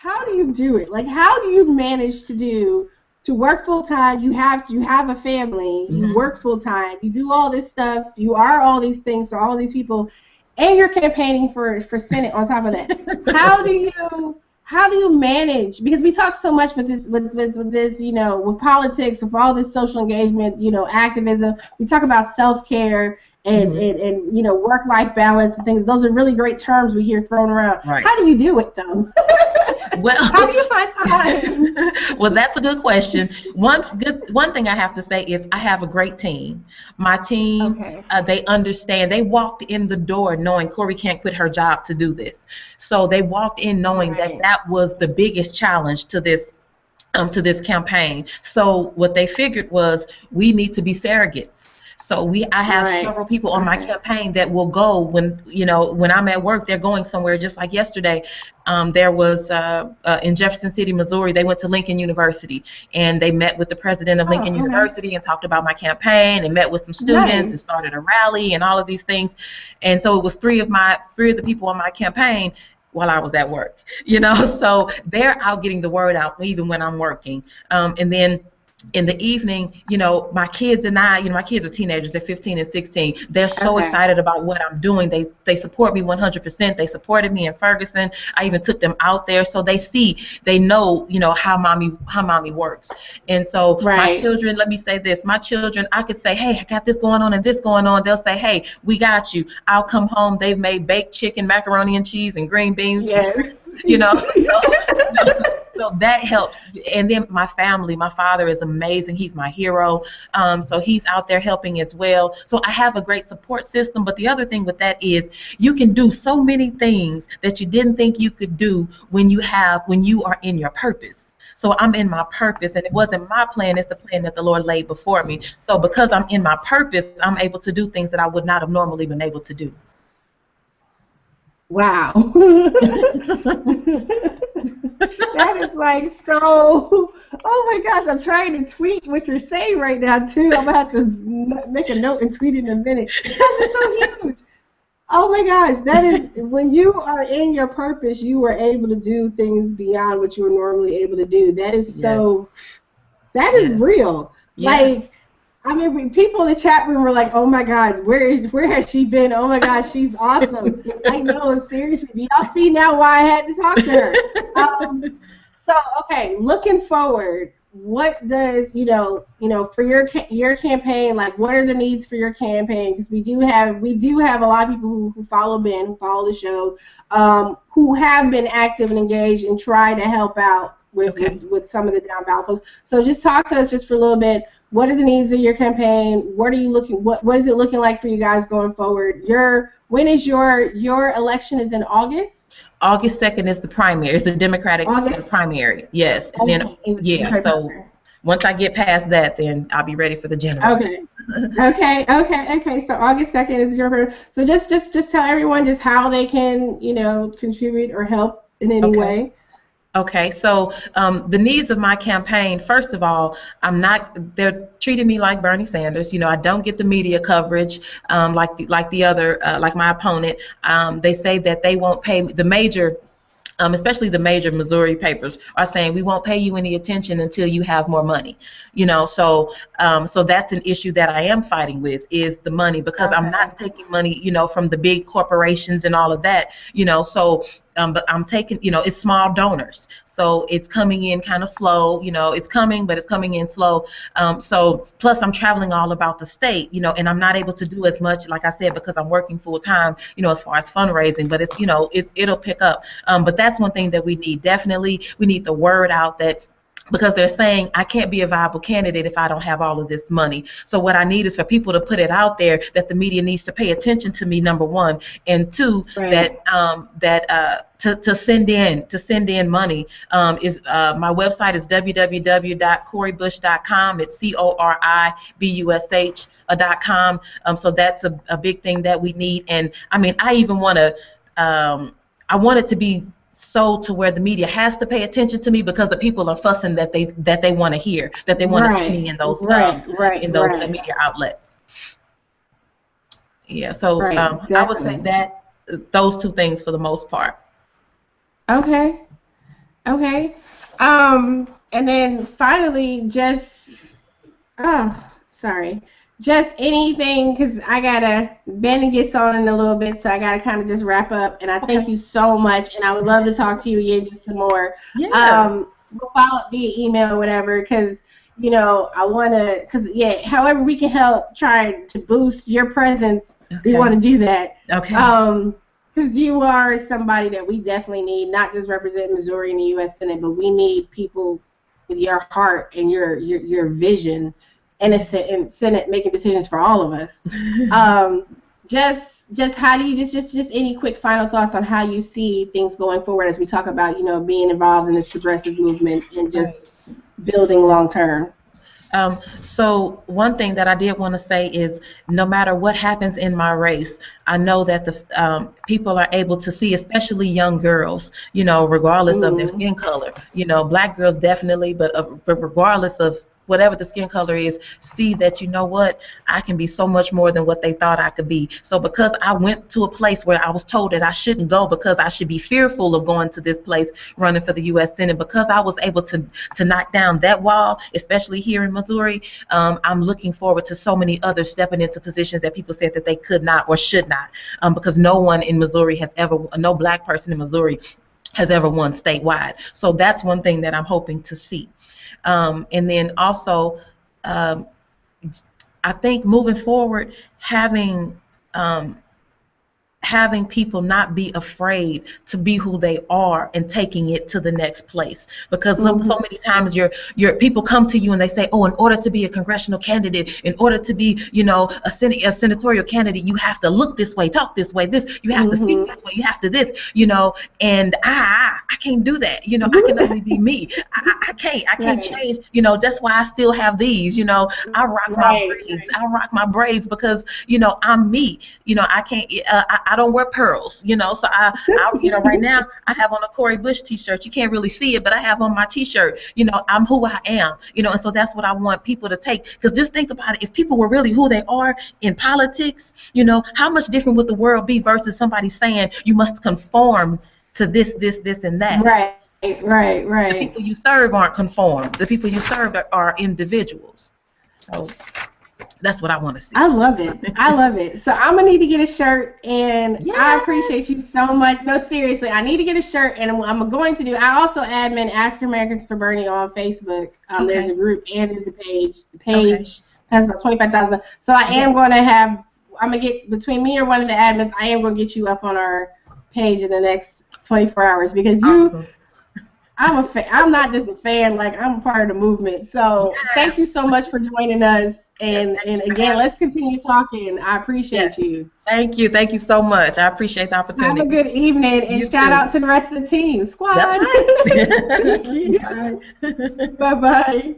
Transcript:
how do you do it? Like, how do you manage to work full time? You have a family. You work full time. You do all this stuff. You are all these things to all these people, and you're campaigning for Senate on top of that. How do you manage? Because we talk so much with this, with politics, with all this social engagement, activism. We talk about self-care and work-life balance and things. Those are really great terms we hear thrown around. Right. How do you do it, though? Well, how do you find time? Well, that's a good question. One thing I have to say is I have a great team. My team, they understand. They walked in the door knowing Cori can't quit her job to do this. So they walked in knowing that was the biggest challenge to this campaign. So what they figured was we need to be surrogates. So I have several people on my campaign that will go when I'm at work. They're going somewhere. Just like yesterday, there was in Jefferson City, Missouri. They went to Lincoln University and they met with the president of Lincoln University and talked about my campaign and met with some students and started a rally and all of these things. And so it was three of the people on my campaign while I was at work. So they're out getting the word out even when I'm working. And then in the evening, my kids and my kids are teenagers. They're 15 and 16. They're so excited about what I'm doing. They support me 100%. They supported me in Ferguson. I even took them out there, so they know, how mommy works. And so my children, let me say this, my children, I could say, hey, I got this going on and this going on. They'll say, hey, we got you. I'll come home. They've made baked chicken, macaroni and cheese, and green beans. So that helps. And then my family, my father is amazing. He's my hero. So he's out there helping as well. So I have a great support system. But the other thing with that is you can do so many things that you didn't think you could do when you are in your purpose. So I'm in my purpose, and it wasn't my plan, it's the plan that the Lord laid before me. So because I'm in my purpose, I'm able to do things that I would not have normally been able to do. Wow. That is like so, oh my gosh, I'm trying to tweet what you're saying right now too. I'm going to have to make a note and tweet it in a minute. That's just so huge. Oh my gosh, that is, when you are in your purpose, you are able to do things beyond what you were normally able to do. That is so, that is real. Like, I mean, people in the chat room were like, "Oh my God, where has she been? Oh my gosh, she's awesome." I know, seriously. Do y'all see now why I had to talk to her? So, okay, looking forward, what does for your campaign? Like, what are the needs for your campaign? Because we do have a lot of people who follow Ben, who follow the show, who have been active and engaged and try to help out with some of the down ballot folks. So, just talk to us just for a little bit. What are the needs of your campaign? What is it looking like for you guys going forward? When is your election? Is in August? August 2nd is the primary. It's the Democratic primary. Yes. And then so once I get past that, then I'll be ready for the general. Okay. So August 2nd is your primary. So just tell everyone just how they can, contribute or help in any way. Okay, so the needs of my campaign, first of all, they're treating me like Bernie Sanders. I don't get the media coverage like my opponent. They say that they won't pay the major, especially the major Missouri papers are saying we won't pay you any attention until you have more money. So that's an issue that I am fighting with, is the money, because I'm not taking money, from the big corporations and all of that, so but I'm taking, it's small donors. So it's coming in kind of slow, it's coming, but it's coming in slow. So plus I'm traveling all about the state, and I'm not able to do as much, like I said, because I'm working full time, as far as fundraising, but it's, it'll pick up. But that's one thing that we need. Definitely, we need the word out that, because they're saying I can't be a viable candidate if I don't have all of this money. So what I need is for people to put it out there that the media needs to pay attention to me, number one, and two, to send in money. My website is www.coribush.com. It's CORIBUSH.com. So that's a big thing that we need. And I mean, I even want to, I want it to be so to where the media has to pay attention to me, because the people are fussing that they want to hear, that they want to see me in those media outlets. Yeah, so I would say that those two things for the most part. Okay. Okay. And then finally, sorry, just anything, because Ben gets on in a little bit, so I gotta kind of just wrap up. And I thank you so much, and I would love to talk to you again some more. Yeah. We'll follow up via email or whatever, because I want to, however we can help try to boost your presence, we want to do that. Okay. Because you are somebody that we definitely need, not just represent Missouri in the U.S. Senate, but we need people with your heart and your vision in a Senate making decisions for all of us. Just how do you just any quick final thoughts on how you see things going forward as we talk about being involved in this progressive movement and just building long term? So one thing that I did want to say is no matter what happens in my race, I know that the people are able to see, especially young girls, regardless of their skin color, black girls definitely, but regardless of whatever the skin color is, see that, I can be so much more than what they thought I could be. So because I went to a place where I was told that I shouldn't go because I should be fearful of going to this place running for the U.S. Senate, because I was able to knock down that wall, especially here in Missouri, I'm looking forward to so many others stepping into positions that people said that they could not or should not, because no one in Missouri no black person in Missouri has ever won statewide. So that's one thing that I'm hoping to see. And then also, I think moving forward, having people not be afraid to be who they are and taking it to the next place, because so many times your people come to you and they say, oh, in order to be a congressional candidate, in order to be a senatorial candidate, you have to look this way, talk this way, you have to speak this way, you have to this, and I can't do that. I can only be me. I can't change. That's why I still have these. I rock my braids because I'm me. I can't. I don't wear pearls, so I right now I have on a Cori Bush t-shirt. You can't really see it, but I have on my t-shirt, I'm who I am, and so that's what I want people to take. Because just think about it, if people were really who they are in politics, how much different would the world be versus somebody saying you must conform to this, and that. Right. The people you serve aren't conformed. The people you serve are individuals. So that's what I want to see. I love it. So I'm gonna need to get a shirt, and I appreciate you so much. No, seriously, I need to get a shirt, and I'm going to do. I also admin African Americans for Bernie on Facebook. There's a group and there's a page. The page has about 25,000. So I am going to have. I'm gonna get between me or one of the admins. I am gonna get you up on our page in the next 24 hours because you. Awesome. I'm a fan. I'm not just a fan. Like, I'm a part of the movement. So thank you so much for joining us. And again, let's continue talking. I appreciate you. Thank you. Thank you so much. I appreciate the opportunity. Have a good evening, and shout out to the rest of the team. Squad. That's right. Thank you. Bye-bye.